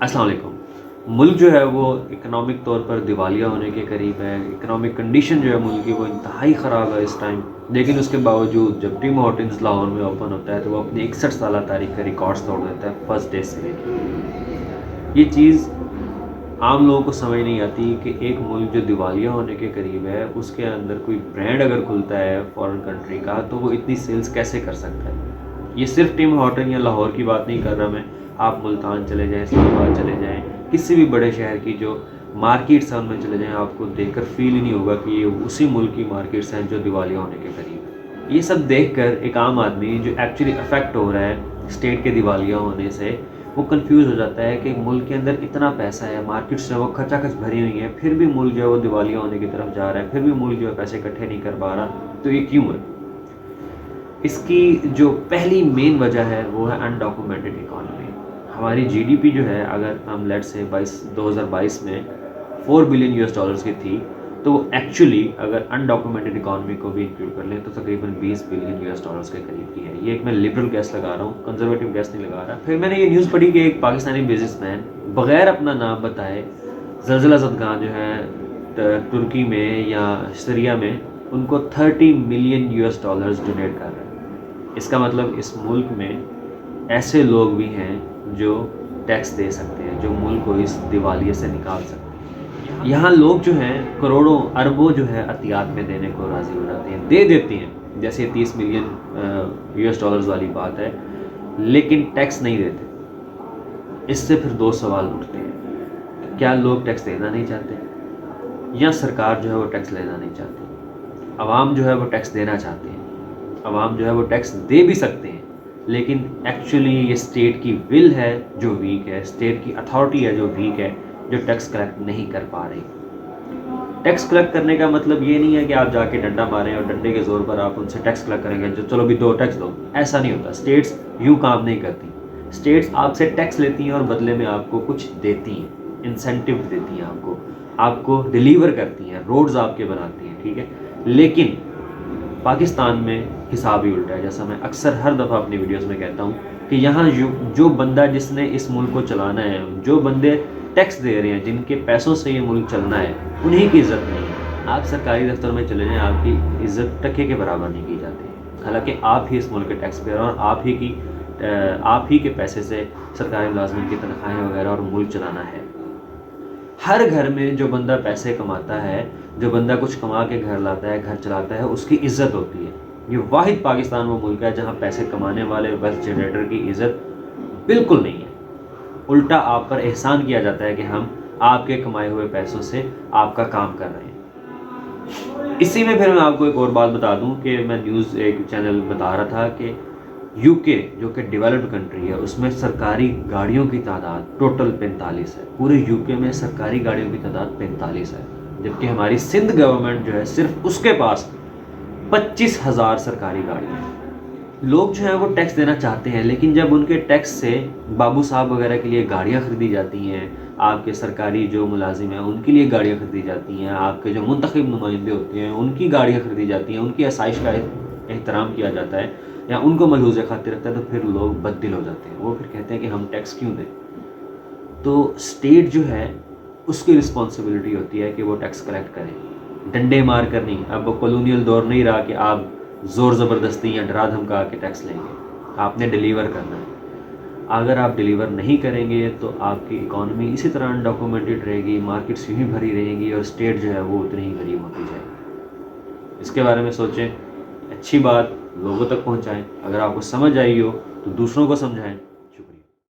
अस्सलाम वालेकुम। मुल्क जो है वो इकनॉमिक तौर पर दिवालिया होने के करीब है। इकनॉमिक कंडीशन जो है मुल्क की वो इंतहाई ख़राब है इस टाइम। लेकिन उसके बावजूद जब टिम हॉर्टन्स लाहौर में ओपन होता है तो वो अपनी 61 साल तारीख का रिकॉर्ड्स तोड़ देता है फर्स्ट डे से लेकर। ये चीज़ आम लोगों को समझ नहीं आती कि एक मुल्क जो दिवालिया होने के करीब है उसके अंदर कोई ब्रांड अगर खुलता है फॉरेन कंट्री का तो वो इतनी सेल्स कैसे कर सकता है। ये सिर्फ टिम हॉर्टन या लाहौर की बात नहीं कर रहा मैं। आप मुल्तान चले जाएं, इस्लामाबाद चले जाएं, किसी भी बड़े शहर की जो मार्केट्स हैं उनमें चले जाएं, आपको देखकर फील ही नहीं होगा कि ये उसी मुल्क की मार्केट्स हैं जो दिवालिया होने के करीब है। ये सब देखकर एक आम आदमी जो एक्चुअली अफेक्ट हो रहा है स्टेट के दिवालिया होने से, वो कंफ्यूज हो जाता है कि मुल्क के अंदर इतना पैसा है, मार्केट्स जो है वो खचाखच भरी हुई हैं, फिर भी मुल्क जो है वो दिवालिया होने की तरफ जा रहा है, फिर भी मुल्क जो है पैसे इकट्ठे नहीं कर पा रहा। तो ये क्यों है? इसकी जो पहली मेन वजह है वो है अनडॉक्यूमेंटेड इकॉनमी। हमारी जीडीपी जो है अगर हम लेट से 2022 में 4 बिलियन यूएस डॉलर्स की थी तो एक्चुअली अगर अनडॉक्यूमेंटेड इकॉनमी को भी इंक्लूड कर लें तो तकरीबन 20 बिलियन यूएस डॉलर्स के करीब की है। ये एक मैं लिबरल गैस लगा रहा हूँ, कंजर्वेटिव गैस नहीं लगा रहा। फिर मैंने ये न्यूज़ पढ़ी कि एक पाकिस्तानी बिजनेसमैन बग़ैर अपना नाम बताए ज़लज़ला ज़दगान जो है तुर्की में या सीरिया में उनको 30 मिलियन यूएस डॉलर्स डोनेट कर रहे हैं। इसका मतलब इस मुल्क में ऐसे लोग भी हैं जो टैक्स दे सकते हैं, जो मुल्क को इस दिवालिये से निकाल सकते हैं। यहाँ लोग जो हैं करोड़ों अरबों जो है अतियात में देने को राज़ी हो जाते हैं, दे देती हैं, जैसे 30 मिलियन यूएस डॉलर्स वाली बात है, लेकिन टैक्स नहीं देते। इससे फिर दो सवाल उठते हैं, क्या लोग टैक्स देना नहीं चाहते या सरकार जो है वो टैक्स लेना नहीं चाहती? आवाम जो है वो टैक्स देना चाहते हैं, आवाम जो है वो टैक्स दे भी सकते हैं, लेकिन एक्चुअली ये स्टेट की विल है जो वीक है, स्टेट की अथॉरिटी है जो वीक है, जो टैक्स कलेक्ट नहीं कर पा रही। टैक्स कलेक्ट करने का मतलब ये नहीं है कि आप जाके डंडा मारें और डंडे के ज़ोर पर आप उनसे टैक्स कलेक्ट करेंगे, जो चलो भी 2 टैक्स दो। ऐसा नहीं होता। स्टेट्स यूँ काम नहीं करती। स्टेट्स आपसे टैक्स लेती हैं और बदले में आपको कुछ देती हैं, इंसेंटिव देती हैं, आपको डिलीवर करती हैं, रोड्स आपके बनाती हैं, ठीक है। लेकिन पाकिस्तान में हिसाब ही उल्टा है। जैसा मैं अक्सर हर दफ़ा अपनी वीडियोस में कहता हूँ कि यहाँ जो बंदा जिसने इस मुल्क को चलाना है, जो बंदे टैक्स दे रहे हैं, जिनके पैसों से ये मुल्क चलना है, उन्हीं की इज़्ज़त नहीं है। आप सरकारी दफ्तर में चले जाएँ, आपकी इज़्ज़त टके के बराबर नहीं की जाती। हालांकि आप ही इस मुल्क के टैक्स पेयर और आप ही के पैसे से सरकारी मुलाजमिन की तनख्वाहें वगैरह और मुल्क चलाना है। हर घर में जो बंदा पैसे कमाता है, जो बंदा कुछ कमा के घर लाता है, घर चलाता है, उसकी इज़्ज़त होती है। ये वाहिद पाकिस्तान वो मुल्क है जहाँ पैसे कमाने वाले वेल्थ जनरेटर की इज़्ज़त बिल्कुल नहीं है। उल्टा आप पर एहसान किया जाता है कि हम आपके कमाए हुए पैसों से आपका काम कर रहे हैं। इसी में फिर मैं आपको एक और बात बता दूं कि मैं न्यूज़ एक चैनल बता रहा था कि यूके जो कि डेवलप्ड कंट्री है, उसमें सरकारी गाड़ियों की तादाद टोटल 45 है। पूरे यूके में सरकारी गाड़ियों की तादाद 45 है, जबकि हमारी सिंध गवर्नमेंट जो है सिर्फ उसके पास 25,000 सरकारी गाड़ियाँ हैं। लोग जो है वो टैक्स देना चाहते हैं, लेकिन जब उनके टैक्स से बाबू साहब वगैरह के लिए गाड़ियाँ ख़रीदी जाती हैं, आपके सरकारी जो मुलाजिम हैं उनके लिए गाड़ियाँ ख़रीदी जाती हैं, आपके जो मुंतखब नुमाइंदे होते हैं उनकी गाड़ियाँ ख़रीदी जाती हैं, उनकी आसाइश का एहतराम किया जाता है या उनको मलहूज़ खातिर रखता है, तो फिर लोग बददिल हो जाते हैं। वो फिर कहते हैं कि हम टैक्स क्यों दें। तो स्टेट जो है उसकी रिस्पॉन्सिबिलिटी होती है कि वो टैक्स कलेक्ट करें, डंडे मार कर नहीं। अब वो कॉलोनियल दौर नहीं रहा कि आप ज़ोर ज़बरदस्ती या डरा धमका के टैक्स लेंगे। आपने डिलीवर करना है। अगर आप डिलीवर नहीं करेंगे तो आपकी इकॉनमी इसी तरह अनडॉक्यूमेंटेड रहेगी, मार्केट्स यूँ ही भरी रहेंगी और स्टेट जो है वो उतनी ही गरीब होती जाएगी। इसके बारे में सोचें, अच्छी बात लोगों तक पहुँचाएँ। अगर आपको समझ आई हो तो दूसरों को समझाएँ।